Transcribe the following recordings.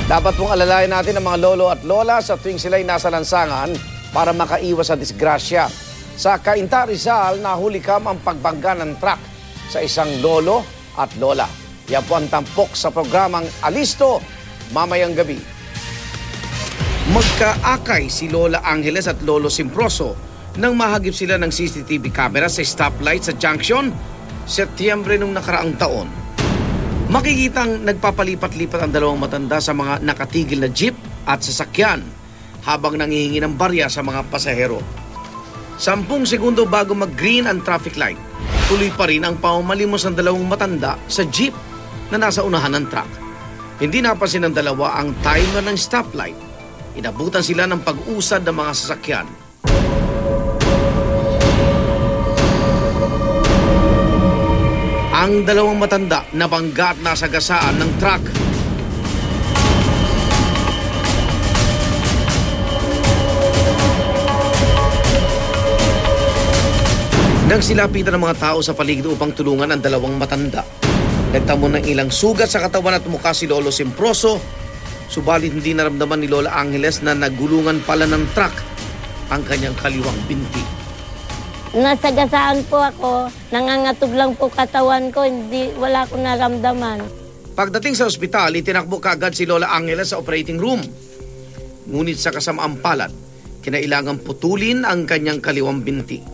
Dapat pong alalayan natin ang mga lolo at lola sa tuwing sila'y nasa lansangan para makaiwas sa disgrasya. Sa Cainta, Rizal, nahulikam ang pagbangga ng truck sa isang lolo at lola. Yan po ang tampok sa programang Alisto mamayang gabi. Magkaakay si Lola Angeles at Lolo Simproso nang mahagip sila ng CCTV camera sa stoplight sa junction Setyembre nung nakaraang taon. Makikitang nagpapalipat-lipat ang dalawang matanda sa mga nakatigil na jeep at sasakyan habang nangihingi ng barya sa mga pasahero. 10 segundo bago mag-green ang traffic light, tuloy pa rin ang pamamalimos ng dalawang matanda sa jeep na nasa unahan ng truck. Hindi napansin ng dalawa ang timer ng stoplight. Inabutan sila ng pag-usad ng mga sasakyan. Ang dalawang matanda nabangga at nasagasaan ng truck. Nagsilapitan ng mga tao sa paligid upang tulungan ang dalawang matanda. Nagtamo ng ilang sugat sa katawan at mukha si Lolo Simproso, subalit hindi naramdaman ni Lola Angeles na nagulungan pala ng truck ang kanyang kaliwang binti. Nasagasaan po ako, nangangatog lang po katawan ko, wala akong naramdaman. Pagdating sa ospital, itinakbo kaagad si Lola Angeles sa operating room. Ngunit sa kasamaang palad, kinailangang putulin ang kanyang kaliwang binti.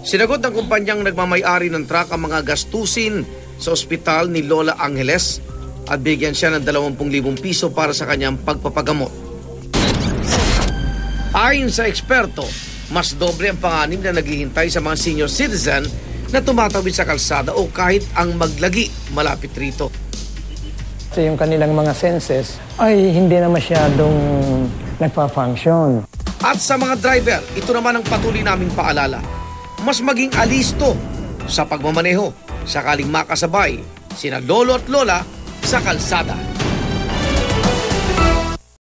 Sinagot ng kumpanyang nagmamay-ari ng truck ang mga gastusin sa ospital ni Lola Angeles at bigyan siya ng 20,000 piso para sa kanyang pagpapagamot. Ayon sa eksperto, mas doble ang panganib na naghihintay sa mga senior citizen na tumatawid sa kalsada o kahit ang maglagi malapit rito. So yung kanilang mga senses ay hindi na masyadong nagpa-function. At sa mga driver, ito naman ang patuloy naming paalala. Mas maging alisto sa pagmamaneho sakaling makasabay sina lolo at lola sa kalsada.